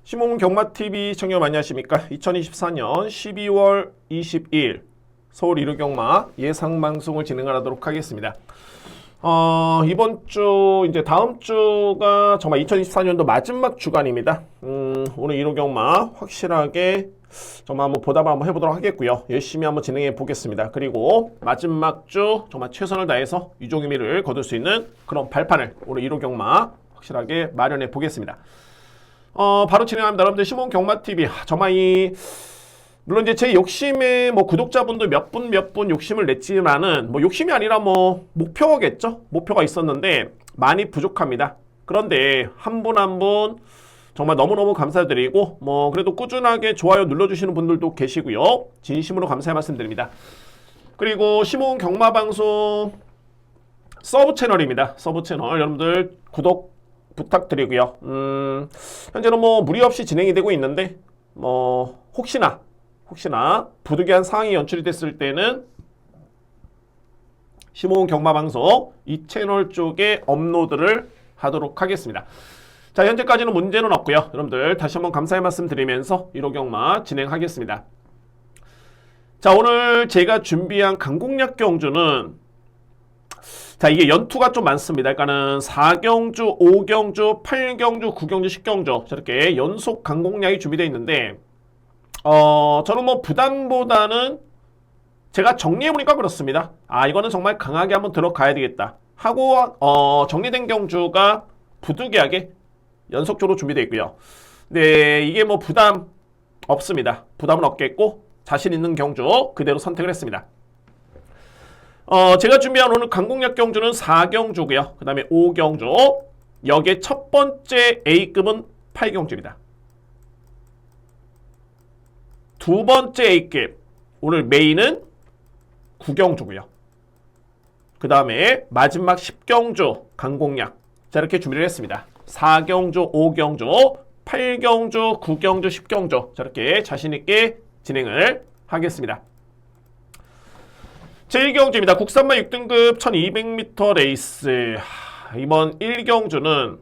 시몽 경마TV 시청자 안녕하십니까? 2024년 12월 22일 서울 이루경마 예상방송을 진행하도록 하겠습니다. 이번 주, 이제 다음 주가 정말 2024년도 마지막 주간입니다. 오늘 이루경마 확실하게 정말 한번 보답을 한번 해보도록 하겠고요. 열심히 한번 진행해 보겠습니다. 그리고 마지막 주 정말 최선을 다해서 유종의미를 거둘 수 있는 그런 발판을 오늘 이루경마 확실하게 마련해 보겠습니다. 바로 진행합니다. 여러분들 시몽 경마TV 정말 물론 이제 제 욕심에 구독자분들 몇 분 욕심을 냈지만은 욕심이 아니라 목표겠죠? 목표가 있었는데 많이 부족합니다. 그런데 한 분 한 분 정말 너무너무 감사드리고 그래도 꾸준하게 좋아요 눌러주시는 분들도 계시고요. 진심으로 감사의 말씀드립니다. 그리고 시몽 경마방송 서브 채널입니다. 서브 채널 여러분들 구독 부탁드리고요. 현재는 무리 없이 진행이 되고 있는데 혹시나 부득이한 상황이 연출이 됐을 때는 시몽 경마방송 이 채널 쪽에 업로드를 하도록 하겠습니다. 자, 현재까지는 문제는 없고요. 여러분들 다시 한번 감사의 말씀 드리면서 1호 경마 진행하겠습니다. 자, 오늘 제가 준비한 강공략 경주는 자, 이게 연투가 좀 많습니다. 그러니까는 4경주, 5경주, 8경주, 9경주, 10경주 저렇게 연속 강공략이 준비되어 있는데 저는 부담보다는 제가 정리해보니까 그렇습니다. 이거는 정말 강하게 한번 들어가야 되겠다 하고 정리된 경주가 부득이하게 연속적으로 준비되어 있고요. 네, 이게 부담 없습니다. 부담은 없겠고 자신 있는 경주 그대로 선택을 했습니다. 제가 준비한 오늘 강공략 경주는 4경주고요. 그 다음에 5경주. 여기에 첫 번째 A급은 8경주입니다. 두 번째 A급. 오늘 메인은 9경주고요. 그 다음에 마지막 10경주 강공략. 자, 이렇게 준비를 했습니다. 4경주, 5경주, 8경주, 9경주, 10경주. 자, 이렇게 자신있게 진행을 하겠습니다. 제1경주입니다. 국산마 6등급 1200m 레이스. 이번 1경주는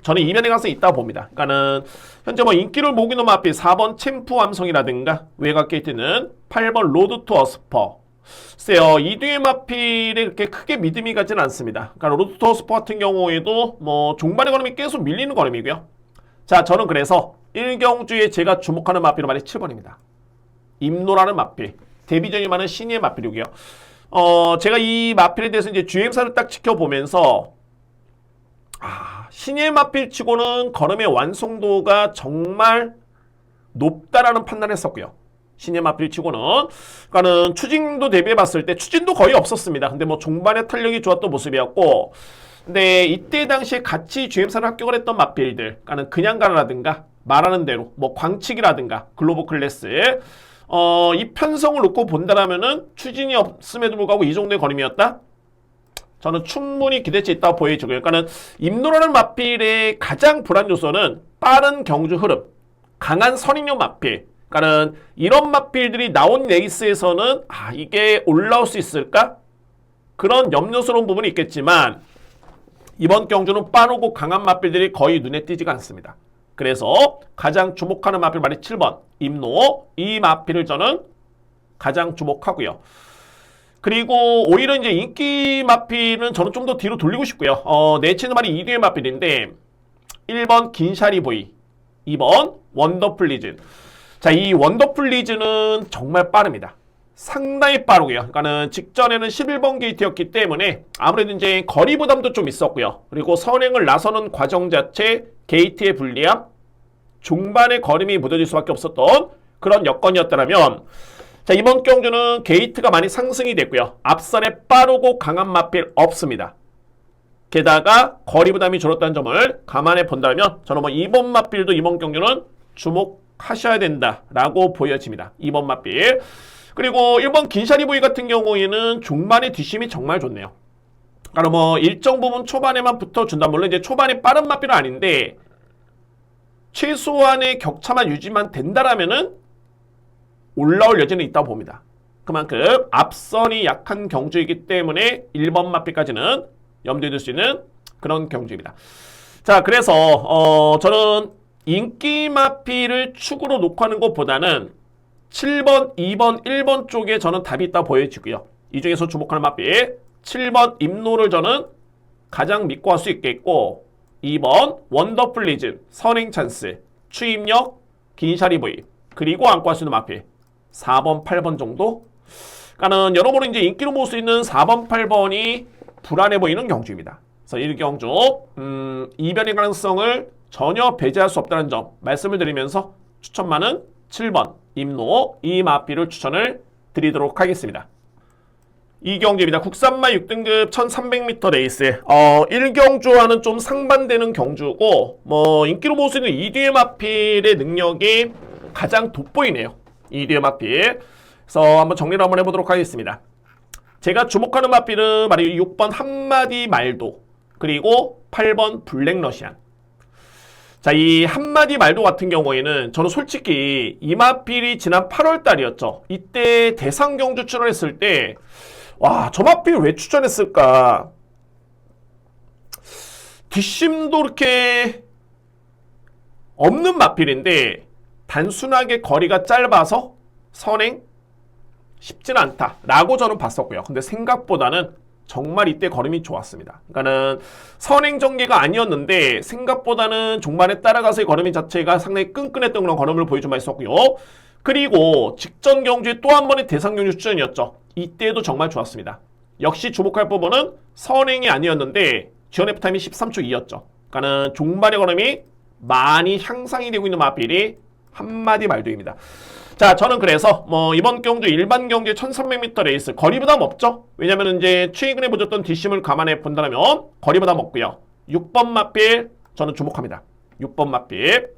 저는 이변의 가능성이 있다고 봅니다. 그러니까는 현재 인기를 모으는 마필 4번 챔프 함성이라든가 외곽에 뜨는 8번 로드 투 어스퍼. 글쎄요, 이 뒤의 마필에 그렇게 크게 믿음이 가진 않습니다. 그러니까 로드 투 어스퍼 같은 경우에도 종반의 걸음이 계속 밀리는 걸음이고요. 자, 저는 그래서 1경주에 제가 주목하는 마필은 말이 7번입니다. 임노라는 마필. 데뷔전이 많은 신의 마필이고요. 제가 이 마필에 대해서 이제 주행사를 딱 지켜보면서 신의 마필 치고는 걸음의 완성도가 정말 높다라는 판단을 했었고요. 신의 마필 치고는 그러니까는 추진도 대비해봤을 때 추진도 거의 없었습니다. 근데 종반의 탄력이 좋았던 모습이었고, 근데 이때 당시에 같이 주행사를 합격을 했던 마필들, 그러니까는 그냥 가라든가 말하는 대로 광칙이라든가 글로벌 클래스 이 편성을 놓고 본다라면은 추진이 없음에도 불구하고 이 정도의 걸음이었다? 저는 충분히 기대치 있다고 보여지고요. 그러니까는 임노라는 마필의 가장 불안 요소는 빠른 경주 흐름, 강한 선행력 마필. 그러니까는 이런 마필들이 나온 레이스에서는 이게 올라올 수 있을까? 그런 염려스러운 부분이 있겠지만 이번 경주는 빠르고 강한 마필들이 거의 눈에 띄지가 않습니다. 그래서 가장 주목하는 마필 말이 7번 임노. 이 마필을 저는 가장 주목하고요. 그리고 오히려 이제 인기 마필은 저는 좀 더 뒤로 돌리고 싶고요. 내치는 말이 2뒤의 마필인데 1번 긴샤리보이, 2번 원더풀 리즌. 자, 이 원더풀 리즌은 정말 빠릅니다. 상당히 빠르고요. 그러니까는 직전에는 11번 게이트였기 때문에 아무래도 이제 거리 부담도 좀 있었고요. 그리고 선행을 나서는 과정 자체 게이트의 불리함, 중반의 걸음이 묻어질 수밖에 없었던 그런 여건이었다면, 자, 이번 경주는 게이트가 많이 상승이 됐고요. 앞선에 빠르고 강한 마필 없습니다. 게다가 거리 부담이 줄었다는 점을 감안해 본다면 저는 이번 마필도 이번 경주는 주목하셔야 된다라고 보여집니다. 2번 마필. 그리고 1번 긴샤리보이 같은 경우에는 중반의 뒷심이 정말 좋네요. 그러니까 일정 부분 초반에만 붙어준다. 물론 이제 초반에 빠른 마필은 아닌데 최소한의 격차만 유지만 된다라면은 올라올 여지는 있다고 봅니다. 그만큼 앞선이 약한 경주이기 때문에 1번 마필까지는 염두에 둘 수 있는 그런 경주입니다. 자, 그래서 저는 인기 마필을 축으로 놓고 하는 것보다는 7번, 2번, 1번 쪽에 저는 답이 있다 보여지고요. 이 중에서 주목하는 마필 7번 임노를 저는 가장 믿고 할 수 있겠고 2번 원더풀리즘, 선행 찬스, 추임력, 긴샤리 부위 그리고 안고 할 수 있는 마필 4번, 8번 정도? 그러니까는 여러모로 이제 인기로 모을 수 있는 4번, 8번이 불안해 보이는 경주입니다. 그래서 이 경주 이변의 가능성을 전혀 배제할 수 없다는 점 말씀을 드리면서 추천만은 7번 임노 이 마필을 추천을 드리도록 하겠습니다. 이 경주입니다. 국산마 6등급 1300m 레이스 1경주와는 좀 상반되는 경주고 뭐 인기로 모을 수 있는 이뒤의 마필의 능력이 가장 돋보이네요. 이뒤의 마필. 그래서 한번 정리를 한번 해보도록 하겠습니다. 제가 주목하는 마필은 바로 6번 한마디 말도 그리고 8번 블랙러시안. 자, 이 한마디 말도 같은 경우에는 저는 솔직히 이 마필이 지난 8월 달이었죠. 이때 대상 경주 출연했을 때 와, 저 마필 왜 추천했을까? 뒷심도 이렇게 없는 마필인데 단순하게 거리가 짧아서 선행 쉽진 않다라고 저는 봤었고요. 근데 생각보다는 정말 이때 걸음이 좋았습니다. 그러니까는 선행 전개가 아니었는데 생각보다는 종반에 따라가서의 걸음이 자체가 상당히 끈끈했던 그런 걸음을 보여준 바 있었고요. 그리고 직전 경주에 또 한 번의 대상 경주 출전이었죠. 이때도 정말 좋았습니다. 역시 주목할 부분은 선행이 아니었는데 지원F 타임이 13초 2였죠. 그러니까는 종반의 걸음이 많이 향상이 되고 있는 마필이 한마디 말도입니다. 자, 저는 그래서 뭐 이번 경주 일반 경주 1300m 레이스 거리 부담 없죠? 왜냐면 이제 최근에 보셨던 뒷심을 감안해 본다면 거리 부담 없고요. 6번 마필 저는 주목합니다. 6번 마필.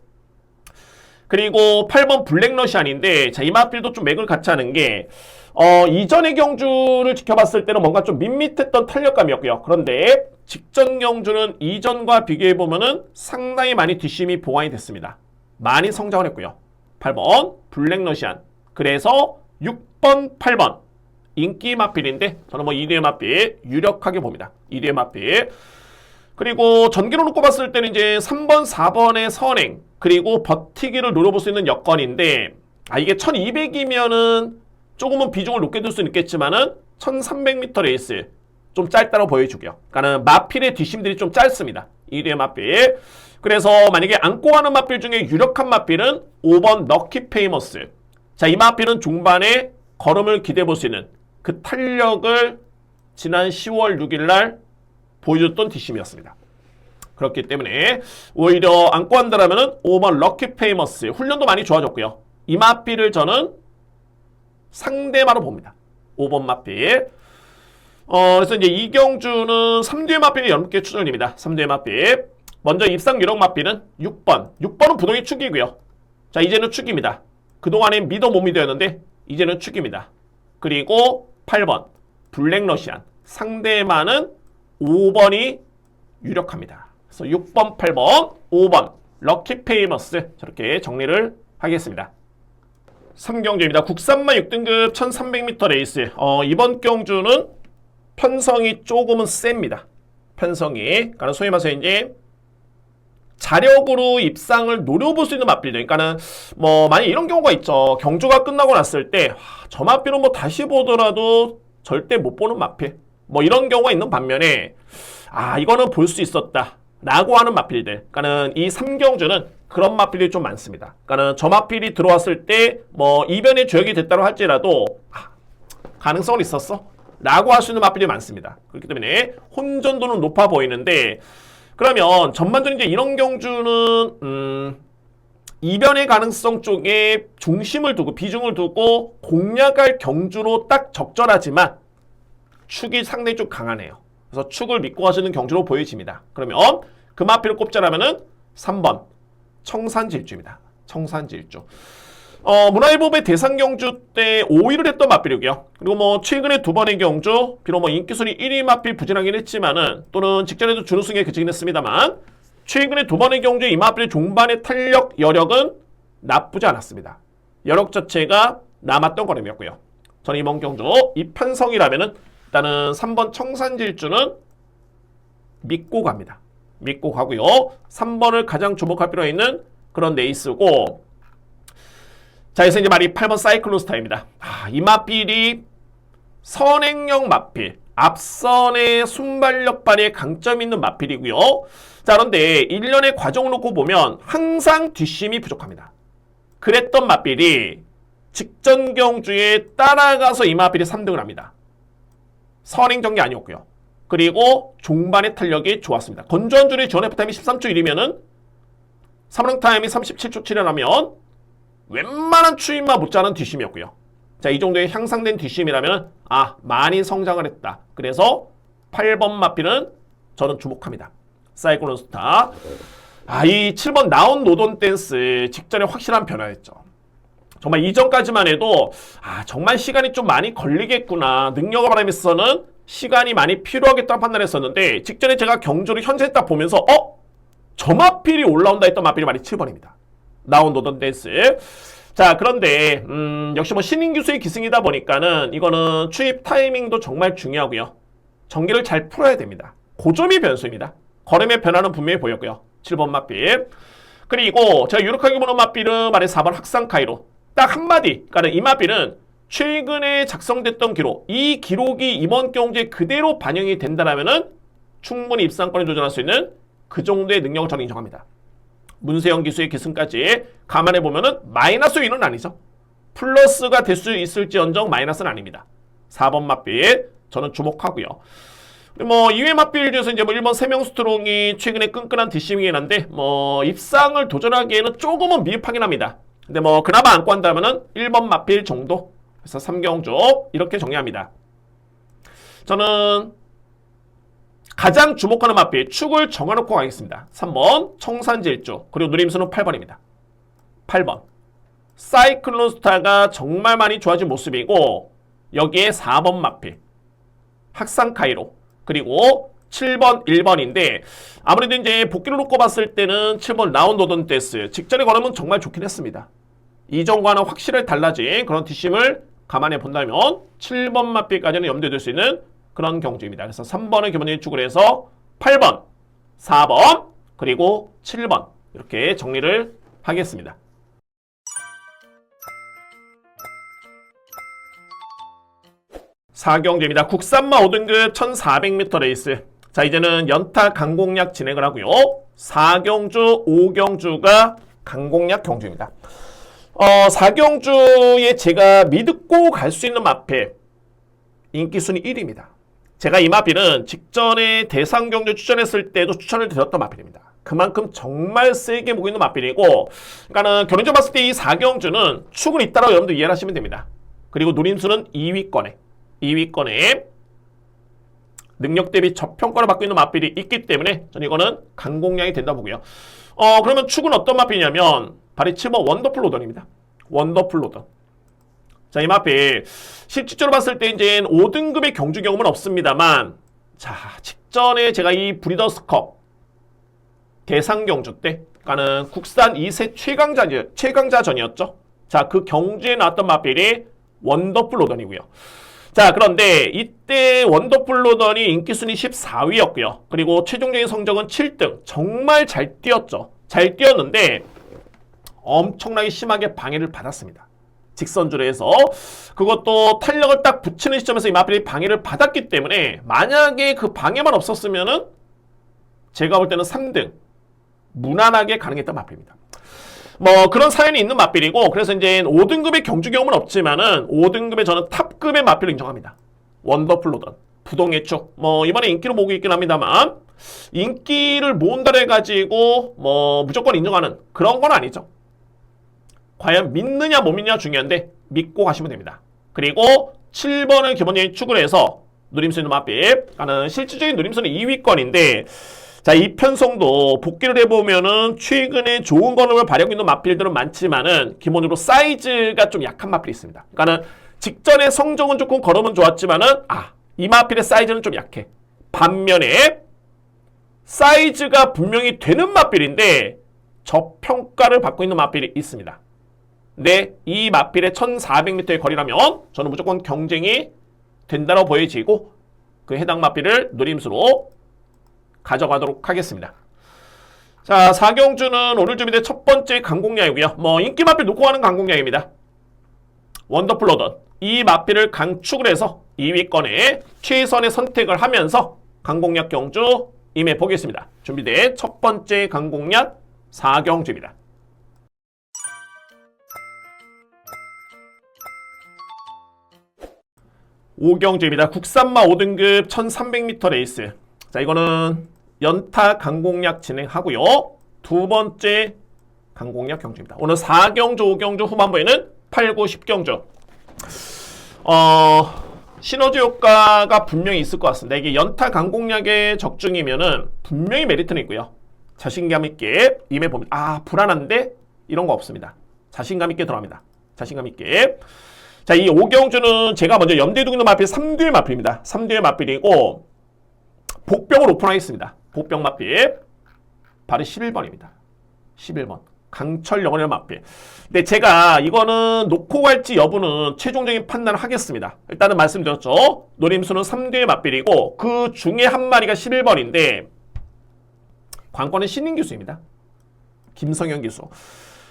그리고 8번 블랙러시안인데 자, 이 마필도 좀 맥을 같이 하는 게 이전의 경주를 지켜봤을 때는 뭔가 좀 밋밋했던 탄력감이었고요. 그런데 직전 경주는 이전과 비교해 보면은 상당히 많이 뒷심이 보완이 됐습니다. 많이 성장을 했고요. 8번 블랙러시안. 그래서 6번, 8번 인기 마필인데 저는 뭐 2뒤의 마필 유력하게 봅니다. 2뒤의 마필. 그리고 전기로 놓고 봤을 때는 이제 3번, 4번의 선행 그리고 버티기를 노려볼 수 있는 여건인데 이게 1200이면은 조금은 비중을 높게 둘 수는 있겠지만은 1300m 레이스 좀 짧다고 보여주고요. 그러니까는 마필의 뒷심들이 좀 짧습니다. 2뒤의 마필. 그래서 만약에 안고 가는 마필 중에 유력한 마필은 5번 럭키 페이머스. 자, 이 마필은 중반에 걸음을 기대해 볼 수 있는 그 탄력을 지난 10월 6일 날 보여줬던 뒷심이었습니다. 그렇기 때문에 오히려 안고 한다라면은 5번 럭키 페이머스 훈련도 많이 좋아졌고요. 이 마필을 저는 상대마로 봅니다. 5번 마필. 그래서 이제 이경주는 3뒤의 마필이 10개 추천입니다. 3뒤의 마필. 먼저 입상 유력 마필은 6번. 6번은 부동의 축이고요. 자, 이제는 축입니다. 그동안엔 믿어 못 믿어였는데 이제는 축입니다. 그리고 8번 블랙러시안. 상대마는 5번이 유력합니다. 그래서 6번, 8번, 5번 럭키 페이머스 저렇게 정리를 하겠습니다. 3경주입니다. 국산마 6등급 1300m 레이스. 이번 경주는 편성이 조금은 셉니다. 편성이. 그러니까 소위 말해서 이제 자력으로 입상을 노려볼 수 있는 마필들. 그러니까는 뭐 만약 이런 경우가 있죠. 경주가 끝나고 났을 때 저 마필은 뭐 다시 보더라도 절대 못 보는 마필. 뭐 이런 경우가 있는 반면에 이거는 볼 수 있었다 라고 하는 마필들. 그러니까는 이 3경주는 그런 마필이 좀 많습니다. 그러니까는 저 마필이 들어왔을 때 뭐 이변의 조약이 됐다고 할지라도 가능성은 있었어 라고 할 수 있는 마필이 많습니다. 그렇기 때문에 혼전도는 높아 보이는데 그러면 전반적인 이제 이런 경주는 이변의 가능성 쪽에 중심을 두고 비중을 두고 공략할 경주로 딱 적절하지만 축이 상당히 좀 강하네요. 그래서 축을 믿고 하시는 경주로 보여집니다. 그러면 그 마필을 꼽자라면은 3번 청산질주입니다. 청산질주. 문화일보배 대상 경주 때 5위를 했던 마필이고요. 그리고 뭐 최근에 두 번의 경주 비록 뭐 인기순위 1위 마필 부진하긴 했지만은 또는 직전에도 준우승에 그치긴 했습니다만 최근에 두 번의 경주에 이 마필의 종반의 탄력 여력은 나쁘지 않았습니다. 여력 자체가 남았던 걸음이었고요. 저는 이번 경주 이 편성이라면은 일단은 3번 청산질주는 믿고 갑니다. 믿고 가고요. 3번을 가장 주목할 필요가 있는 그런 레이스고, 자, 그래서 이제 말이 8번 사이클론스타입니다. 이 마필이 선행형 마필, 앞선의 순발력 발휘에 강점이 있는 마필이고요. 자, 그런데 1년의 과정을 놓고 보면 항상 뒷심이 부족합니다. 그랬던 마필이 직전 경주에 따라가서 이 마필이 3등을 합니다. 선행전기 아니었고요. 그리고 종반의 탄력이 좋았습니다. 건조한 줄의 전 F타임이 13초 1이면은 3등 타임이 37초 7이라면 웬만한 추임마 못지않은 뒷심이었고요. 자, 이 정도의 향상된 뒷심이라면 많이 성장을 했다. 그래서 8번 마필은 저는 주목합니다. 사이클론 스타. 이 7번 나온 노던 댄스 직전에 확실한 변화였죠. 정말 이전까지만 해도 정말 시간이 좀 많이 걸리겠구나. 능력을 바라면서는 시간이 많이 필요하겠다는 판단했었는데 직전에 제가 경주를 현재 딱 보면서 저 마필이 올라온다 했던 마필이 말이 7번입니다. 나온 노던 댄스. 자, 그런데 역시 뭐 신인 기수의 기승이다 보니까는 이거는 추입 타이밍도 정말 중요하고요. 전기를 잘 풀어야 됩니다. 고점이 변수입니다. 걸음의 변화는 분명히 보였고요. 7번 마필. 그리고 제가 유력하게 보는 마필은 말해 4번 학상 카이로. 딱 한마디. 그러니까 이 마필은 최근에 작성됐던 기록, 이 기록이 이번 경주에 그대로 반영이 된다면은 충분히 입상권에 도전할 수 있는 그 정도의 능력을 저는 인정합니다. 문세영 기수의 기승까지 감안해 보면은 마이너스 위는 아니죠. 플러스가 될 수 있을지언정 마이너스는 아닙니다. 4번 마필 저는 주목하고요. 뭐 이외 마필 중에서 이제 뭐 1번 세명 스트롱이 최근에 끈끈한 뒷심이긴 한데 뭐 입상을 도전하기에는 조금은 미흡하긴 합니다. 근데 뭐 그나마 안고 한다면은 1번 마필 정도. 그래서 3경주 이렇게 정리합니다. 저는 가장 주목하는 마필 축을 정해놓고 가겠습니다. 3번 청산질주 그리고 누림수는 8번입니다. 8번 사이클론 스타가 정말 많이 좋아진 모습이고 여기에 4번 마필 학상 카이로 그리고 7번 1번인데 아무래도 이제 복귀를 놓고 봤을 때는 7번 라운드 오던 데스 직전에 걸으면 정말 좋긴 했습니다. 이전과는 확실히 달라진 그런 뒷심을 감안해 본다면 7번 마필까지는 염두에 둘 수 있는 그런 경주입니다. 그래서 3번을 기본적인 축을 해서 8번, 4번, 그리고 7번 이렇게 정리를 하겠습니다. 사경주입니다. 국산마 5등급 1400m 레이스. 자, 이제는 연타 강공략 진행을 하고요. 4경주, 5경주가 강공략 경주입니다. 4경주에 제가 믿고 갈 수 있는 마필 인기순위 1위입니다. 제가 이 마필은 직전에 대상경주 추천했을 때도 추천을 드렸던 마필입니다. 그만큼 정말 세게 보고 있는 마필이고 그러니까는 결론적으로 봤을 때 이 4경주는 축은 있다라고 여러분들 이해를 하시면 됩니다. 그리고 누림수는 2위권에 능력 대비 저평가를 받고 있는 마필이 있기 때문에 저는 이거는 강공략이 된다 보고요. 그러면 축은 어떤 마필이냐면 바로 7번 원더풀 로던입니다. 원더풀 로던. 자, 이 마필 실질적으로 봤을 때 이제 5등급의 경주 경험은 없습니다만 자, 직전에 제가 이 브리더스컵 대상 경주 때 그러니까는 국산 2세 최강자전이었죠. 자, 그 경주에 나왔던 마필이 원더풀 로던이고요. 자, 그런데 이때 원더풀 로던이 인기순위 14위였고요. 그리고 최종적인 성적은 7등. 정말 잘 뛰었죠. 잘 뛰었는데 엄청나게 심하게 방해를 받았습니다. 직선주로 해서 그것도 탄력을 딱 붙이는 시점에서 이 마필이 방해를 받았기 때문에 만약에 그 방해만 없었으면은 제가 볼 때는 3등 무난하게 가능했던 마필입니다. 뭐 그런 사연이 있는 마필이고 그래서 이제 5등급의 경주 경험은 없지만은 5등급에 저는 탑급의 마필을 인정합니다. 원더풀 로던 부동의 축 뭐 이번에 인기를 모으고 있긴 합니다만 인기를 모은다를 가지고 뭐 무조건 인정하는 그런 건 아니죠. 과연 믿느냐 못 믿느냐 중요한데 믿고 가시면 됩니다. 그리고 7번을 기본적인 축을 해서 누림수 있는 마필 가는 실질적인 누림수는 2위권인데 자, 이 편성도 복귀를 해보면은 최근에 좋은 걸음을 발휘하고 있는 마필들은 많지만은 기본적으로 사이즈가 좀 약한 마필이 있습니다. 그러니까는 직전에 성적은 좋고 걸음은 좋았지만은 이 마필의 사이즈는 좀 약해. 반면에 사이즈가 분명히 되는 마필인데 저평가를 받고 있는 마필이 있습니다. 근데 이 마필의 1400m의 거리라면 저는 무조건 경쟁이 된다고 보여지고 그 해당 마필을 누림수로 가져가도록 하겠습니다. 자, 4경주는 오늘 준비된 첫 번째 강공략이고요. 뭐 인기 마필 놓고 가는 강공략입니다. 원더풀 로던. 이 마필을 강축을 해서 2위권에 최선의 선택을 하면서 강공략 경주 임해 보겠습니다. 준비된 첫 번째 강공략 4경주입니다. 5경주입니다. 국산마 5등급 1300m 레이스. 자, 이거는 연타 강공략 진행하고요. 두 번째 강공략 경주입니다. 오늘 4경주, 5경주 후반부에는 8, 9, 10경주. 시너지 효과가 분명히 있을 것 같습니다. 이게 연타 강공략의 적중이면은 분명히 메리트는 있고요. 자신감 있게 임해봅니다. 아, 불안한데? 이런 거 없습니다. 자신감 있게 들어갑니다. 자신감 있게. 자, 이 5경주는 제가 먼저 염두에 두고 있는 마필 3듀엘 마필입니다. 3듀엘 마필이고 복병을 오픈하겠습니다. 복병 마필 바로 11번입니다. 11번 강철 영원의 마필. 근데 제가 이거는 놓고 갈지 여부는 최종적인 판단을 하겠습니다. 일단은 말씀드렸죠. 노림수는 3듀엘 마필이고 그 중에 한 마리가 11번인데 관건은 신인 기수입니다. 김성현 기수.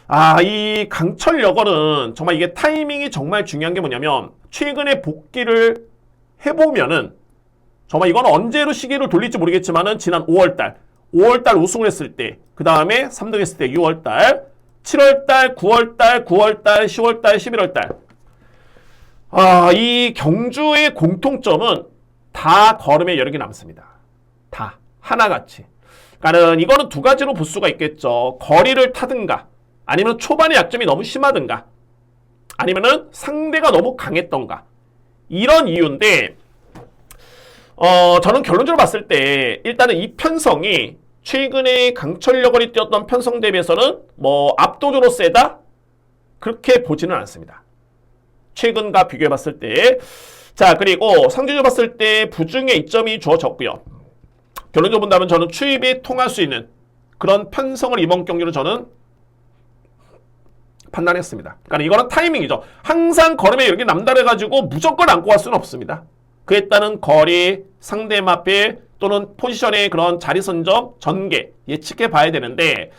아, 이 강철 여걸은 정말 이게 타이밍이 정말 중요한 게 뭐냐면 최근에 복귀를 해보면은 정말 이건 언제로 시기를 돌릴지 모르겠지만은 지난 5월달 우승을 했을 때, 그 다음에 3등 했을 때 6월달, 7월달, 9월달, 9월달, 10월달, 11월달. 아, 이 경주의 공통점은 다 걸음에 여력이 남습니다. 다 하나같이. 그러니까는 이거는 두 가지로 볼 수가 있겠죠. 거리를 타든가, 아니면 초반에 약점이 너무 심하든가, 아니면은 상대가 너무 강했던가. 이런 이유인데, 저는 결론적으로 봤을 때 일단은 이 편성이 최근에 강철 여걸이 뛰었던 편성 대비해서는 뭐 압도적으로 세다? 그렇게 보지는 않습니다. 최근과 비교해 봤을 때. 자, 그리고 상대적으로 봤을 때 부중에 이점이 주어졌고요. 결론적으로 본다면 저는 추입이 통할 수 있는 그런 편성을 이번 경기로 저는 판단했습니다. 그러니까 이거는 타이밍이죠. 항상 걸음에 이렇게 남다르가지고 무조건 안고 갈 수는 없습니다. 그에 따른 거리, 상대 마필 또는 포지션의 그런 자리 선점, 전개 예측해 봐야 되는데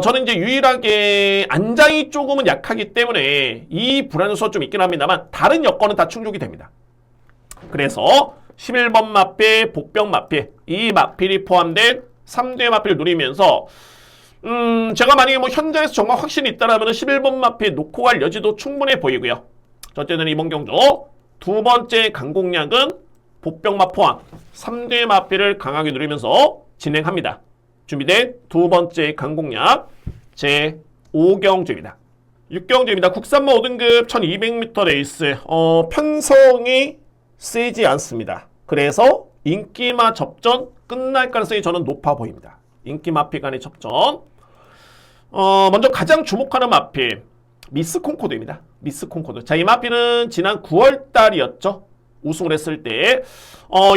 저는 이제 유일하게 안장이 조금은 약하기 때문에 이 불안 요소가 좀 있긴 합니다만 다른 여건은 다 충족이 됩니다. 그래서 11번 마필, 복병 마필, 이 마필이 포함된 3대 마필을 누리면서 제가 만약에 뭐 현장에서 정말 확신이 있다라면 11번 마필 놓고 갈 여지도 충분해 보이고요. 어쨌든 이번 경주 두 번째 강공략은 복병마 포함 3대 마필을 강하게 누리면서 진행합니다. 준비된 두 번째 강공략 제5경주입니다. 6경주입니다. 국산마 5등급 1200m 레이스. 편성이 세지 않습니다. 그래서 인기마 접전 끝날 가능성이 저는 높아 보입니다. 인기 마필 간의 접전. 먼저 가장 주목하는 마필 미스 콩코드입니다. 미스 콩코드. 자, 이 마필은 지난 9월 달이었죠. 우승을 했을 때.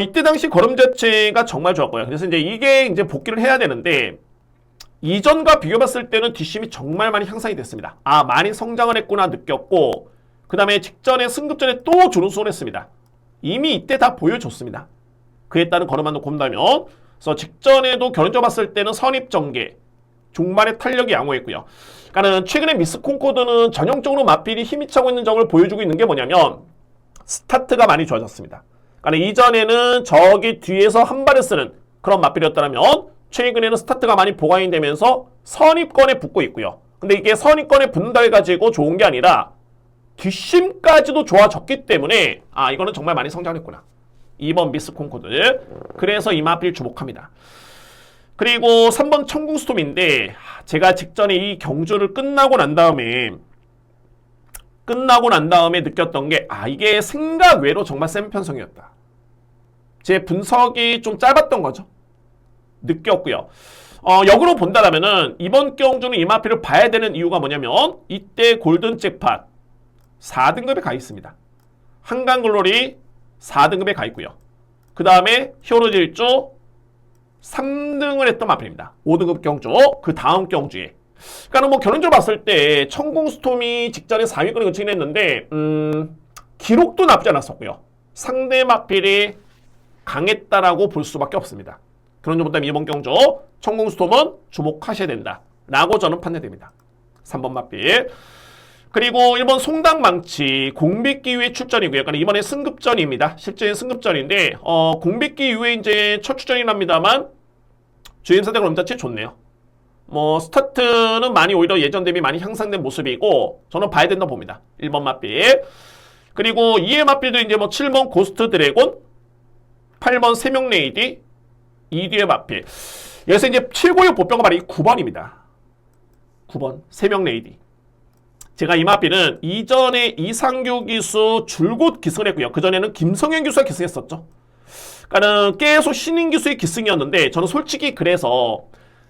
이때 당시 걸음 자체가 정말 좋았고요. 그래서 이게 이제 복귀를 해야 되는데, 이전과 비교해봤을 때는 뒷심이 정말 많이 향상이 됐습니다. 아, 많이 성장을 했구나 느꼈고, 그 다음에 직전에 승급전에 또 준우승을 했습니다. 이미 이때 다 보여줬습니다. 그에 따른 걸음만도 본다면, 그래서 직전에도 결론적으로 봤을 때는 선입전개, 종말의 탄력이 양호했고요. 그러니까는 최근에 미스 콩코드는 전형적으로 마필이 힘이 차고 있는 점을 보여주고 있는 게 뭐냐면 스타트가 많이 좋아졌습니다. 그러니까 이전에는 저기 뒤에서 한 발을 쓰는 그런 마필이었다면 최근에는 스타트가 많이 보강이 되면서 선입권에 붙고 있고요. 근데 이게 선입권에 붙는다 해가지고 좋은 게 아니라 뒷심까지도 좋아졌기 때문에 아, 이거는 정말 많이 성장했구나. 2번 미스 콩코드. 그래서 이 마필 주목합니다. 그리고 3번 천궁스톰인데 제가 직전에 이 경주를 끝나고 난 다음에 느꼈던 게 이게 생각 외로 정말 센 편성이었다. 제 분석이 좀 짧았던 거죠. 느꼈고요. 역으로 본다면은 이번 경주는 이 마필을 봐야 되는 이유가 뭐냐면 이때 골든 잭팟 4등급에 가 있습니다. 한강글로리 4등급에 가 있고요. 그 다음에 히어로즈 1조 3등을 했던 마필입니다. 5등급 경주, 그 다음 경주에. 그러니까 뭐 결론적으로 봤을 때 천궁스톰이 직전에 4위권을 근처긴 했는데 기록도 나쁘지 않았었고요. 상대 마필이 강했다라고 볼 수밖에 없습니다. 그런 점부터 이번 경주 천공스톰은 주목하셔야 된다 라고 저는 판단됩니다. 3번 맞비. 그리고 1번 송당망치 공백기 이후의 출전이고요. 그러니까 이번에 승급전입니다. 실제 승급전인데 공백기 이후에 이제 첫 출전이랍니다만 주행사대 그럼 자체 좋네요. 뭐 스타트는 많이 오히려 예전 대비 많이 향상된 모습이고 저는 봐야 된다 봅니다. 1번 맞비. 그리고 2의 맞비도 이제 뭐 7번 고스트 드래곤, 8번 세명레이디, 2뒤의 맞비. 여기서 이제 796 보병가 바로 이 9번입니다. 9번 세명레이디. 제가 이 맞비는 이전에 이상규 기수 줄곧 기승을 했고요. 그전에는 김성현 기수가 기승했었죠. 그러니까는 계속 신인 기수의 기승이었는데 저는 솔직히 그래서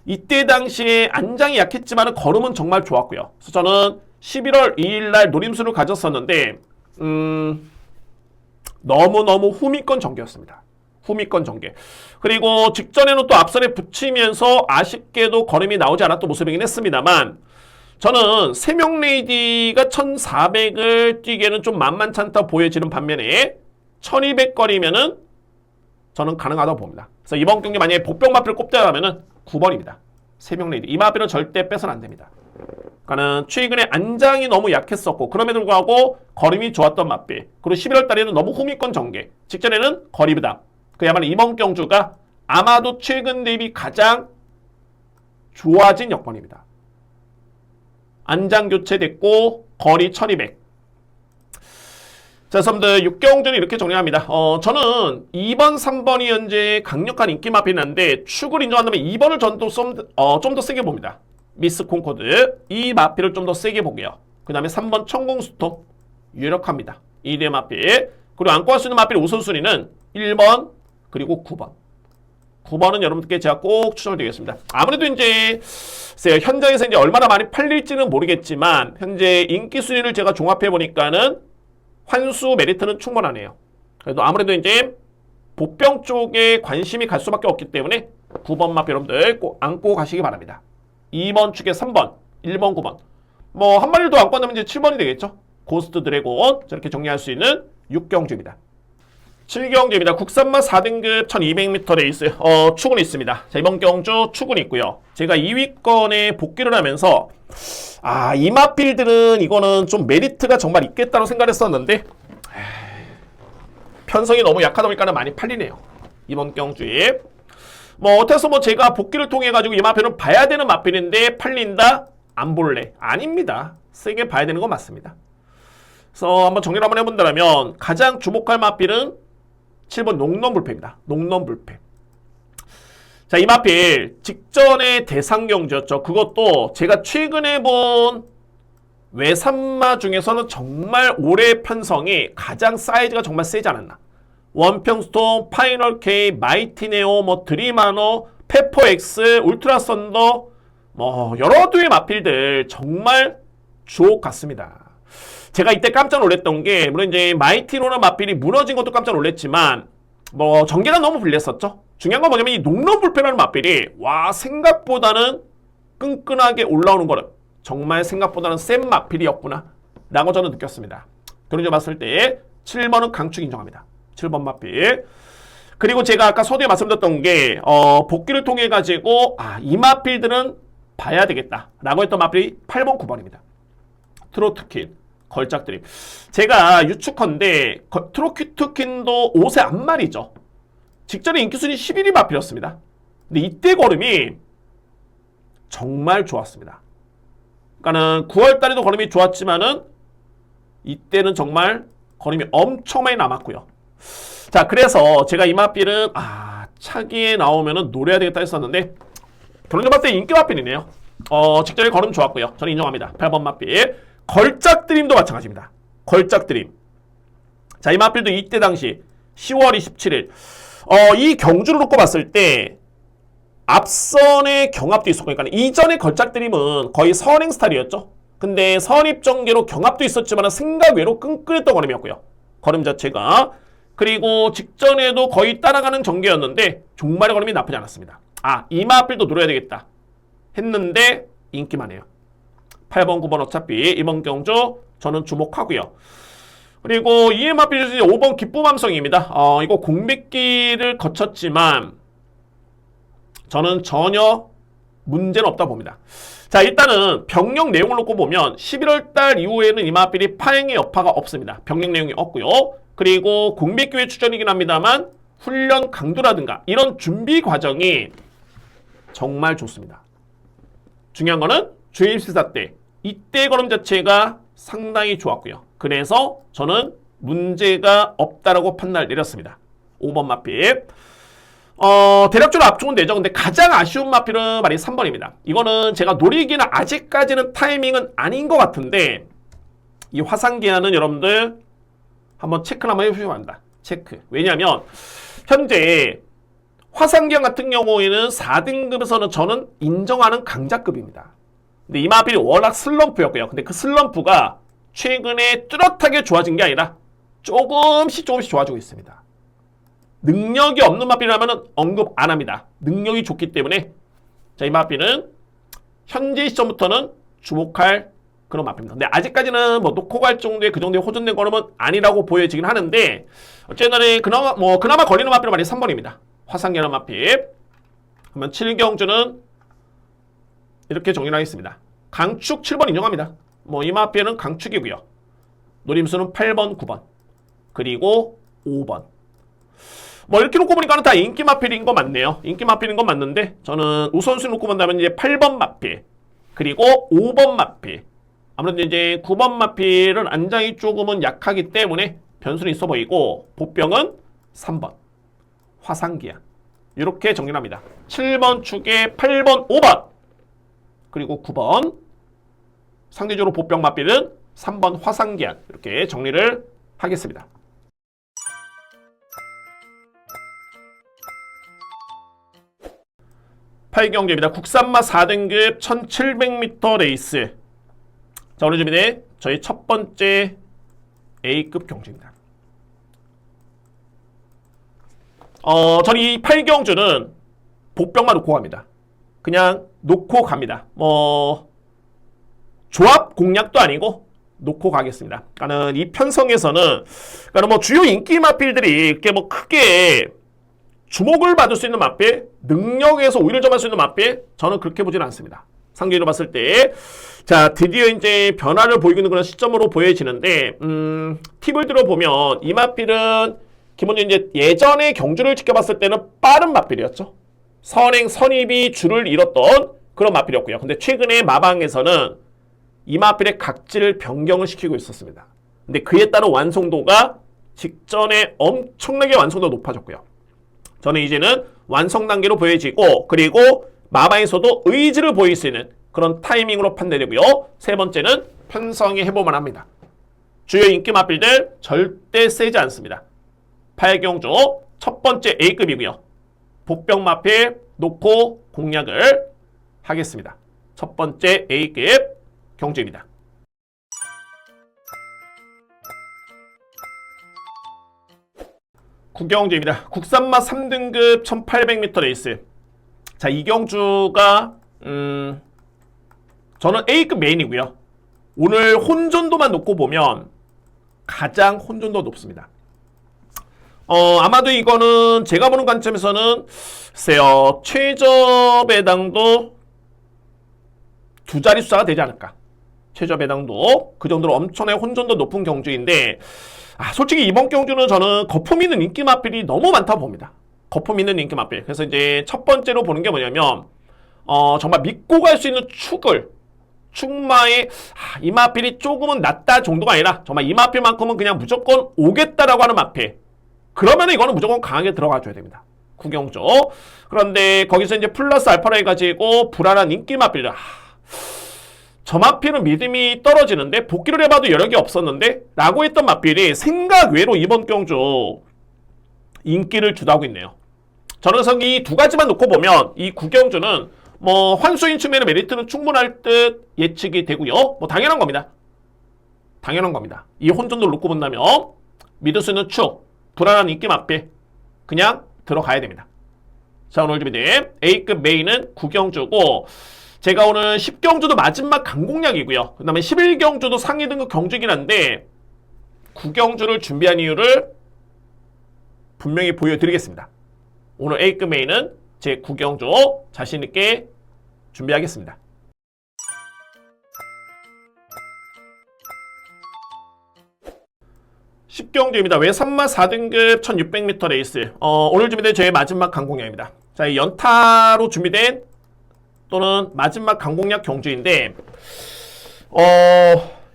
이때 당시에 안장이 약했지만 걸음은 정말 좋았고요. 그래서 저는 11월 2일 날 노림수를 가졌었는데 너무너무 후미권 전개였습니다. 후미권 전개. 그리고 직전에는 또 앞선에 붙이면서 아쉽게도 걸음이 나오지 않았던 모습이긴 했습니다만 저는 세명레이디가 1400을 뛰기에는 좀 만만치 않다 보여지는 반면에 1200거리면은 저는 가능하다고 봅니다. 그래서 이번 경기 만약에 복병 마필을 꼽자면은 9번입니다. 세명레이디. 이 마필은 절대 빼서는 안 됩니다. 그러니까는 최근에 안장이 너무 약했었고 그럼에도 불구하고 걸음이 좋았던 마필. 그리고 11월 달에는 너무 후미권 전개. 직전에는 거리 부담. 그야말로 이번 경주가 아마도 최근 대비 가장 좋아진 여건입니다. 안장 교체됐고 거리 1200. 자, 여러분들 6경주는 이렇게 정리합니다. 저는 2번, 3번이 현재 강력한 인기 마필이 난데 축을 인정한다면 2번을 전 또 좀 더 세게 봅니다. 미스 콩코드 이 마필을 좀 더 세게 보게요. 그 다음에 3번 천공스톰 유력합니다. 2대 마필. 그리고 안고 할 수 있는 마필 우선순위는 1번 그리고 9번. 9번은 여러분들께 제가 꼭 추천을 드리겠습니다. 아무래도 이제 현장에서 이제 얼마나 많이 팔릴지는 모르겠지만 현재 인기 순위를 제가 종합해 보니까는 환수 메리트는 충분하네요. 그래도 아무래도 이제 보병 쪽에 관심이 갈 수밖에 없기 때문에 9번 마필 여러분들 꼭 안고 가시기 바랍니다. 2번 축에 3번, 1번, 9번. 뭐 한 마리를 더 안고 한다면 이제 7번이 되겠죠. 고스트 드래곤 저렇게 정리할 수 있는 6경주입니다. 7경주입니다. 국산마 4등급 1200m 레이스 축은 있습니다. 자, 이번 경주 축은 있고요. 제가 2위권에 복귀를 하면서 이 마필들은 이거는 좀 메리트가 정말 있겠다고 생각했었는데 편성이 너무 약하다 보니까 많이 팔리네요. 이번 경주에 뭐 어때서 뭐 제가 복귀를 통해 가지고 이 마필은 봐야 되는 마필인데 팔린다? 안 볼래? 아닙니다. 세게 봐야 되는 건 맞습니다. 그래서 한번 정리를 한번 해본다면 가장 주목할 마필은 7번 농놈불패입니다. 농놈불패. 자, 이 마필 직전에 대상경주였죠. 그것도 제가 최근에 본 외산마 중에서는 정말 올해 편성이 가장 사이즈가 정말 세지 않았나. 원평스톰, 파이널 K, 마이티네오, 뭐 드리마노, 페퍼엑스, 울트라 썬더 뭐 여러 두의 마필들 정말 주옥 같습니다. 제가 이때 깜짝 놀랐던 게 물론 이제 마이티로나 마필이 무너진 것도 깜짝 놀랐지만 뭐 전개가 너무 불렸었죠. 중요한 건 뭐냐면 이 농놈불패라는 마필이 와 생각보다는 끈끈하게 올라오는 거는 정말 생각보다는 센 마필이었구나 라고 저는 느꼈습니다. 그런 점 봤을 때 7번은 강축 인정합니다. 7번 마필. 그리고 제가 아까 서두에 말씀드렸던 게 복귀를 통해 가지고 이 마필들은 봐야 되겠다 라고 했던 마필이 8번 9번입니다. 트로트킨 걸작드림. 제가 유축컨대 트로트킨도 5세 앞말이죠. 직전에 인기순위 11위 마필이었습니다. 근데 이때 걸음이 정말 좋았습니다. 그러니까는 9월달에도 걸음이 좋았지만은 이때는 정말 걸음이 엄청 많이 남았고요. 자, 그래서 제가 이 마필은 차기에 나오면은 노려야 되겠다 했었는데 결론적으로 봤을 때 인기 마필이네요. 직전에 걸음 좋았고요. 저는 인정합니다. 8번 마필. 걸작드림도 마찬가지입니다. 걸작드림. 자, 이 마필도 이때 당시 10월 27일 이 경주를 놓고 봤을 때 앞선의 경합도 있었고 그러니까 이전의 걸작드림은 거의 선행 스타일이었죠. 근데 선입 전개로 경합도 있었지만 생각 외로 끈끈했던 걸음이었고요. 걸음 자체가. 그리고 직전에도 거의 따라가는 전개였는데 종말의 걸음이 나쁘지 않았습니다. 이 마필도 노려야 되겠다 했는데 인기만 해요. 8번, 9번 어차피 이번 경주 저는 주목하고요. 그리고 EMRP 5번 기쁨함성입니다. 이거 공백기를 거쳤지만 저는 전혀 문제는 없다 봅니다. 자, 일단은 병력 내용을 놓고 보면 11월 달 이후에는 이마필이 파행의 여파가 없습니다. 병력 내용이 없고요. 그리고 공백기회 추전이긴 합니다만 훈련 강도라든가 이런 준비 과정이 정말 좋습니다. 중요한 거는 주임시사 때 이때 걸음 자체가 상당히 좋았고요. 그래서 저는 문제가 없다라고 판단을 내렸습니다. 5번 마필. 대략적으로 앞쪽은 되죠. 근데 가장 아쉬운 마필은 말이 3번입니다. 이거는 제가 노리기는 아직까지는 타이밍은 아닌 것 같은데 이 화상기한은 여러분들 한번 체크를 한번 해보시면 합니다. 체크. 왜냐하면 현재 화상기한 같은 경우에는 4등급에서는 저는 인정하는 강자급입니다. 근데 이 마필이 워낙 슬럼프였고요. 근데 그 슬럼프가 최근에 뚜렷하게 좋아진 게 아니라 조금씩 좋아지고 있습니다. 능력이 없는 마필이라면 언급 안 합니다. 능력이 좋기 때문에 자, 이 마필은 현재 시점부터는 주목할 그런 마필입니다. 근데 아직까지는 뭐 놓고 갈 정도의 그 정도의 호전된 걸음은 아니라고 보여지긴 하는데 어쨌든 그나마 걸리는 마필은 말이 3번입니다. 화상계란 마필. 그러면 7경주는 이렇게 정리를 하겠습니다. 강축 7번 인정합니다. 이 마필은 강축이고요. 노림수는 8번, 9번. 그리고 5번. 이렇게 놓고 보니까는 다 인기 마필인 거 맞네요. 인기 마필인 건 맞는데 저는 우선순위 놓고 본다면 이제 8번 마필. 그리고 5번 마필. 아무래도 이제 9번 마필은 안장이 조금은 약하기 때문에 변수는 있어 보이고 보병은 3번. 화상기야. 이렇게 정리를 합니다. 7번 축에 8번, 5번. 그리고 9번. 상대적으로 보병 마필은 3번 화상기한. 이렇게 정리를 하겠습니다. 팔경주입니다. 국산마 4등급 1700m 레이스. 자, 오늘 준비된 저희 첫 번째 A급 경주입니다. 저는 이 8경주는 복병만 놓고 갑니다. 그냥 놓고 갑니다. 조합 공략도 아니고 놓고 가겠습니다. 그러니까는 이 편성에서는 주요 인기 마필들이 이렇게 크게 주목을 받을 수 있는 마필, 능력에서 우위를 점할 수 있는 마필, 저는 그렇게 보지는 않습니다. 상대적으로 봤을 때, 자, 드디어 이제 변화를 보이고 있는 그런 시점으로 보여지는데, 팁을 들어보면, 이 마필은 기본적으로 이제 예전에 경주를 지켜봤을 때는 빠른 마필이었죠. 선행, 선입이 줄을 잃었던 그런 마필이었고요. 근데 최근에 마방에서는 이 마필의 각질을 변경을 시키고 있었습니다. 근데 그에 따른 완성도가 직전에 엄청나게 완성도가 높아졌고요. 저는 이제는 완성 단계로 보여지고 그리고 마방에서도 의지를 보일 수 있는 그런 타이밍으로 판단되고요. 세 번째는 편성이 해보만 합니다. 주요 인기 마필들 절대 세지 않습니다. 8경주 첫 번째 A급이고요. 복병 마필 놓고 공략을 하겠습니다. 첫 번째 A급 경주입니다. 구경주입니다. 국산마 3등급 1800m 레이스. 자, 이 경주가 저는 A급 메인이고요. 오늘 혼전도만 놓고 보면 가장 혼전도가 높습니다. 아마도 이거는 제가 보는 관점에서는 글쎄요, 최저 배당도 두 자리 숫자가 되지 않을까. 최저 배당도 그 정도로 엄청나게 혼전도 높은 경주인데 솔직히 이번 경주는 저는 거품 있는 인기 마필이 너무 많다고 봅니다. 거품 있는 인기 마필. 그래서 이제 첫 번째로 보는 게 뭐냐면 정말 믿고 갈 수 있는 축마의 이 마필이 조금은 낫다 정도가 아니라 정말 이 마필만큼은 그냥 무조건 오겠다라고 하는 마필. 그러면 이거는 무조건 강하게 들어가줘야 됩니다. 구경주. 그런데 거기서 이제 플러스 알파를 해가지고 불안한 인기 마필. 저 마필은 믿음이 떨어지는데 복귀를 해봐도 여력이 없었는데 라고 했던 마필이 생각 외로 이번 경주 인기를 주도하고 있네요. 저는 그래서 이 두 가지만 놓고 보면 이 구경주는 환수인 측면의 메리트는 충분할 듯 예측이 되고요. 당연한 겁니다. 당연한 겁니다. 이 혼전도를 놓고 본다면 믿을 수 있는 축, 불안한 인기 마필 그냥 들어가야 됩니다. 자, 오늘 준비된 A급 메인은 구경주고 제가 오늘 10경주도 마지막 강공략이고요. 그 다음에 11경주도 상위 등급 경주이긴 한데 9경주를 준비한 이유를 분명히 보여드리겠습니다. 오늘 A급 메인은 제 9경주 자신있게 준비하겠습니다. 10경주입니다. 외산마 4등급 1600m 레이스. 오늘 준비된 저의 마지막 강공략입니다. 자, 이 연타로 준비된 또는 마지막 강공략 경주인데,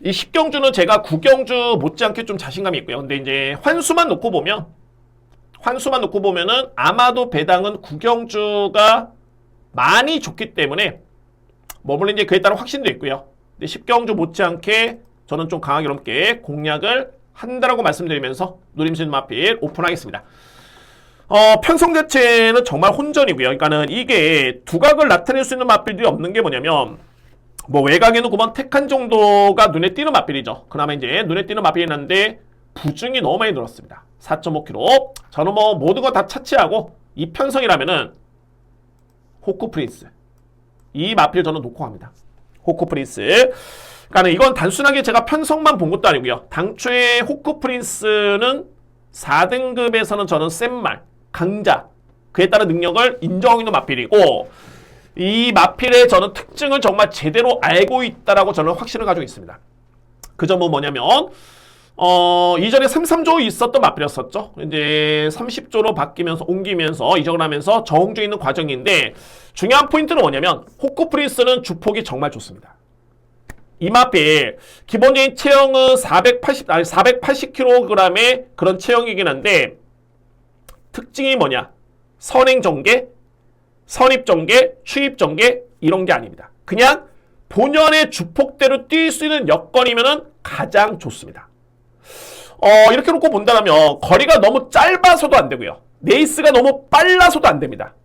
이 10경주는 제가 9경주 못지않게 좀 자신감이 있고요. 근데 이제 환수만 놓고 보면은 아마도 배당은 9경주가 많이 좋기 때문에 물론 이제 그에 따른 확신도 있고요. 근데 10경주 못지않게 저는 좀 강하게 넘게 공략을 한다라고 말씀드리면서 누림수는 마필 오픈하겠습니다. 편성 자체는 정말 혼전이고요. 그러니까는 이게 두각을 나타낼 수 있는 마필들이 없는 게 뭐냐면, 뭐 외곽에는 9번 택한 정도가 눈에 띄는 마필이죠. 그나마 이제 눈에 띄는 마필이었는데 부중이 너무 많이 늘었습니다. 4.5kg. 저는 뭐 모든 거 다 차치하고 이 편성이라면은 호크 프린스. 이 마필 저는 놓고 갑니다. 호크 프린스. 그러니까 이건 단순하게 제가 편성만 본 것도 아니고요. 당초에 호크 프린스는 4등급에서는 저는 센 말, 강자, 그에 따른 능력을 인정하고 있는 마필이고, 이 마필의 저는 특징을 정말 제대로 알고 있다라고 저는 확신을 가지고 있습니다. 그 점은 뭐냐면, 이전에 33조 있었던 마필이었었죠. 이제 30조로 바뀌면서 옮기면서 이적을 하면서 적응 중에 있는 과정인데, 중요한 포인트는 뭐냐면 호크 프린스는 주폭이 정말 좋습니다. 이 마필 기본적인 체형은 480kg의 그런 체형이긴 한데, 특징이 뭐냐? 선행전개, 선입전개, 추입전개 이런 게 아닙니다. 그냥 본연의 주폭대로 뛸 수 있는 여건이면은 가장 좋습니다. 이렇게 놓고 본다면 거리가 너무 짧아서도 안 되고요. 레이스가 너무 빨라서도 안 됩니다.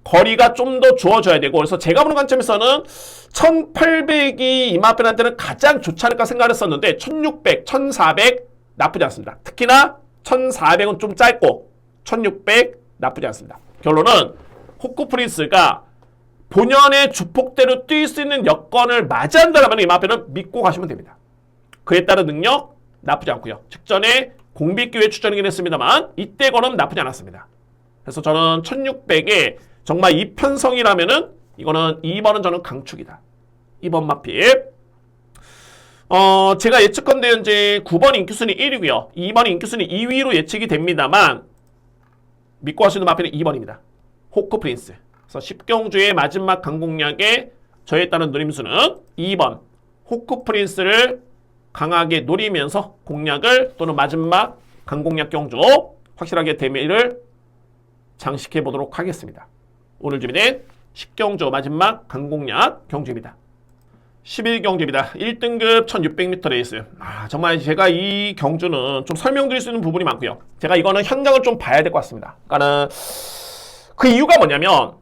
거리가 좀 더 주어져야 되고, 그래서 제가 보는 관점에서는 1800이 이마필한테는 가장 좋지 않을까 생각을 했었는데 1600, 1400 나쁘지 않습니다. 특히나 1400은 좀 짧고 1600 나쁘지 않습니다. 결론은 호크 프린스가 본연의 주폭대로 뛸 수 있는 여건을 맞이한다면 이마필은 믿고 가시면 됩니다. 그에 따른 능력 나쁘지 않고요. 직전에 공비기회 추천이긴 했습니다만 이때 거는 나쁘지 않았습니다. 그래서 저는 1600에 정말 이 편성이라면은 이거는 2번은 저는 강축이다. 2번 마필. 제가 예측컨대 현재 9번 인기순위 1위고요. 2번 인기순위 2위로 예측이 됩니다만 믿고 하시는 마필은 2번입니다. 호크 프린스. 그래서 10경주의 마지막 강공략에 저에 따른 누림수는 2번 호크 프린스를 강하게 노리면서 공략을 또는 마지막 강공략 경주 확실하게 대미를 장식해 보도록 하겠습니다. 오늘 준비된 10경주 마지막 강공략 경주입니다. 11경주입니다. 1등급 1600m 레이스. 정말 제가 이 경주는 좀 설명드릴 수 있는 부분이 많고요. 제가 이거는 현장을 좀 봐야 될 것 같습니다. 그러니까는 그 이유가 뭐냐면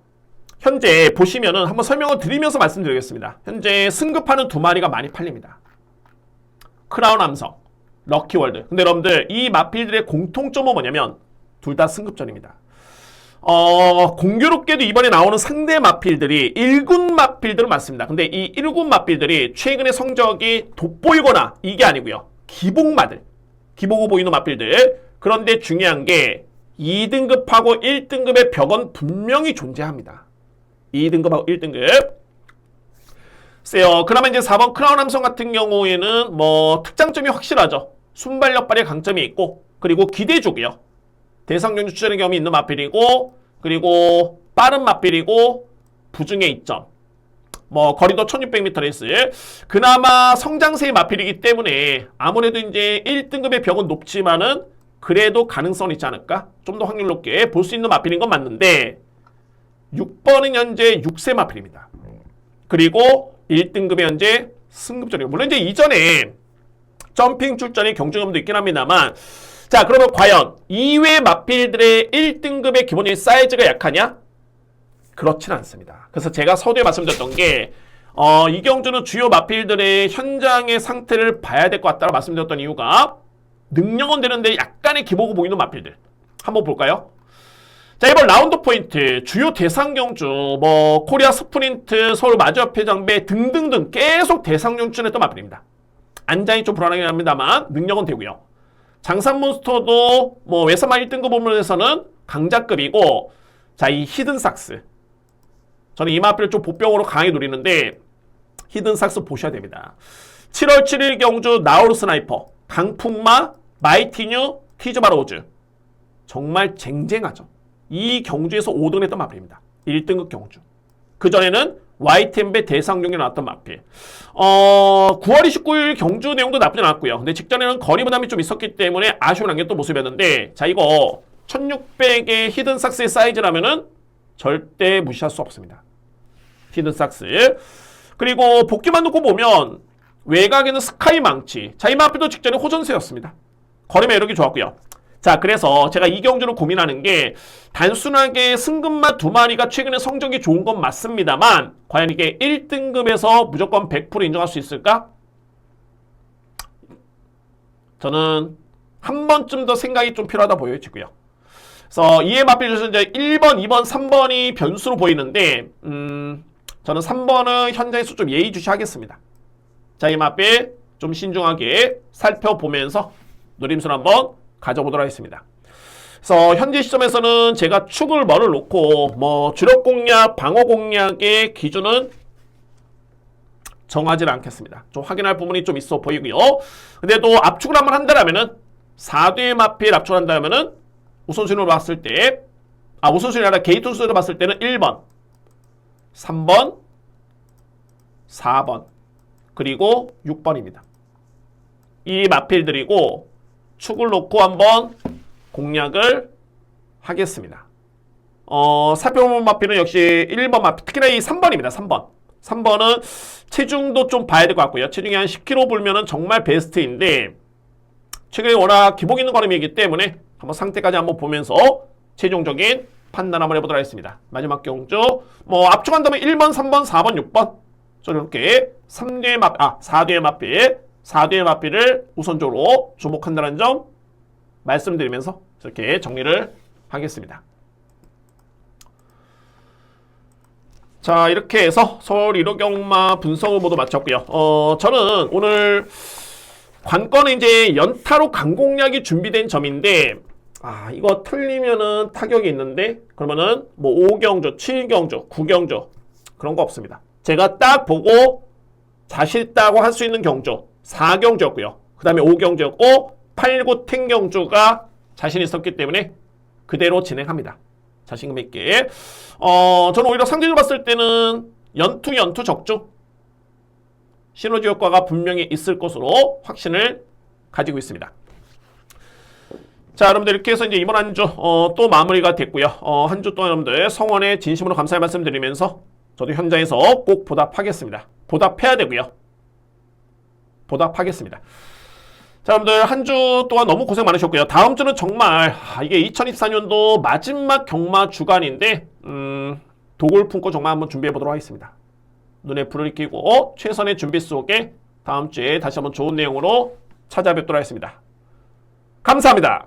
현재 보시면은 한번 설명을 드리면서 말씀드리겠습니다. 현재 승급하는 두 마리가 많이 팔립니다. 크라운 함성, 럭키월드. 근데 여러분들 이 마필들의 공통점은 뭐냐면 둘 다 승급전입니다. 공교롭게도 이번에 나오는 상대 마필들이 1군 마필들은 맞습니다. 근데 이 1군 마필들이 최근의 성적이 돋보이거나 이게 아니고요. 기복마들, 기복을 보이는 마필들. 그런데 중요한 게 2등급하고 1등급의 벽은 분명히 존재합니다. 2등급하고 1등급. 세요. 그러면 이제 4번 크라운 함성 같은 경우에는 뭐 특장점이 확실하죠. 순발력 발휘 강점이 있고, 그리고 기대주고요. 대상경주 추천의 경험이 있는 마필이고, 그리고 빠른 마필이고, 부중의 이점. 뭐 거리도 1600m 레이스. 그나마 성장세의 마필이기 때문에 아무래도 이제 1등급의 벽은 높지만은 그래도 가능성이 있지 않을까? 좀 더 확률 높게 볼 수 있는 마필인 건 맞는데 6번은 현재 6세 마필입니다. 그리고 1등급의 현재 승급전이고, 물론 이제 이전에 점핑 출전의 경주경험도 있긴 합니다만, 자, 그러면 과연 2회 마필들의 1등급의 기본적인 사이즈가 약하냐? 그렇진 않습니다. 그래서 제가 서두에 말씀드렸던 게 이 경주는 주요 마필들의 현장의 상태를 봐야 될 것 같다고 말씀드렸던 이유가 능력은 되는데 약간의 기복을 보이는 마필들. 한번 볼까요? 자, 이번 라운드 포인트, 주요 대상 경주, 뭐 코리아 스프린트, 서울 마주협회 장배 등등등 계속 대상 경주했던 마필입니다. 안장이 좀 불안하긴 합니다만 능력은 되고요. 장산몬스터도 뭐 외산마 1등급 부문에서는 강자급이고, 자, 이 히든삭스. 저는 이 마필을 좀 보병으로 강하게 노리는데 히든삭스 보셔야 됩니다. 7월 7일 경주 나우루 스나이퍼, 강풍마, 마이티뉴, 티즈바로우즈. 정말 쟁쟁하죠. 이 경주에서 5등 했던 마필입니다. 1등급 경주. 그전에는 YTM배 대상 경기에 나왔던 마필. 9월 29일 경주 내용도 나쁘진 않았고요. 근데 직전에는 거리 부담이 좀 있었기 때문에 아쉬움을 남겼던 모습이었는데, 자, 이거 1600의 히든삭스의 사이즈라면은 절대 무시할 수 없습니다. 히든삭스. 그리고 복귀만 놓고 보면 외곽에는 스카이 망치. 자, 이 마필도 직전에 호전세였습니다. 거리 매력이 좋았고요. 자, 그래서 제가 이 경주를 고민하는 게 단순하게 승급마 2마리가 최근에 성적이 좋은 건 맞습니다만 과연 이게 1등급에서 무조건 100% 인정할 수 있을까? 저는 한 번쯤 더 생각이 좀 필요하다 보여지고요. 그래서 이에 맞비해서 이제 1번, 2번, 3번이 변수로 보이는데 저는 3번은 현장에서 좀 예의주시하겠습니다. 자, 이 맞비 좀 신중하게 살펴보면서 노림수를 한번 가져보도록 하겠습니다. 그래서 현재 시점에서는 제가 축을 뭐를 놓고 뭐 주력 공략, 방어 공략의 기준은 정하지는 않겠습니다. 좀 확인할 부분이 좀 있어 보이고요. 근데 또 압축을 한번 한다면은 4대 마필 압축을 한다면은 우선순위로 봤을 때 우선순위 아니라 게이트 순서로 봤을 때는 1번, 3번, 4번, 그리고 6번입니다. 이 마필들이고 축을 놓고 한번 공략을 하겠습니다. 살펴보면 마필은 역시 1번 마필, 특히나 이 3번입니다. 3번. 3번은 체중도 좀 봐야 될 것 같고요. 체중이 한 10kg 불면은 정말 베스트인데 최근에 워낙 기복 있는 걸음이기 때문에 한번 상태까지 한번 보면서 최종적인 판단 한번 해보도록 하겠습니다. 마지막 경주 뭐 압축한다면 1번, 3번, 4번, 6번 저는 이렇게 4대의 마필 4대의 마필을 우선적으로 주목한다는 점 말씀드리면서 이렇게 정리를 하겠습니다. 자, 이렇게 해서 서울 1호 경마 분석을 모두 마쳤고요. 저는 오늘 관건은 이제 연타로 강공략이 준비된 점인데 이거 틀리면은 타격이 있는데 그러면은 뭐 5경주, 7경주, 9경주 그런 거 없습니다. 제가 딱 보고 자신 있다고 할 수 있는 경주 4경주였고요. 그 다음에 5경주였고 8, 9, 10 경주가 자신 있었기 때문에 그대로 진행합니다. 자신감 있게. 저는 오히려 상대적으로 봤을 때는 연투 적중 시너지 효과가 분명히 있을 것으로 확신을 가지고 있습니다. 자, 여러분들 이렇게 해서 이제 이번 한 주 또 마무리가 됐고요. 한 주 동안 여러분들 성원에 진심으로 감사의 말씀 드리면서 저도 현장에서 꼭 보답하겠습니다. 보답해야 되고요. 보답하겠습니다. 자, 여러분들 한 주 동안 너무 고생 많으셨고요. 다음 주는 정말 이게 2024년도 마지막 경마 주간인데 독을 품고 정말 한번 준비해 보도록 하겠습니다. 눈에 불을 끼고 최선의 준비 속에 다음 주에 다시 한번 좋은 내용으로 찾아뵙도록 하겠습니다. 감사합니다.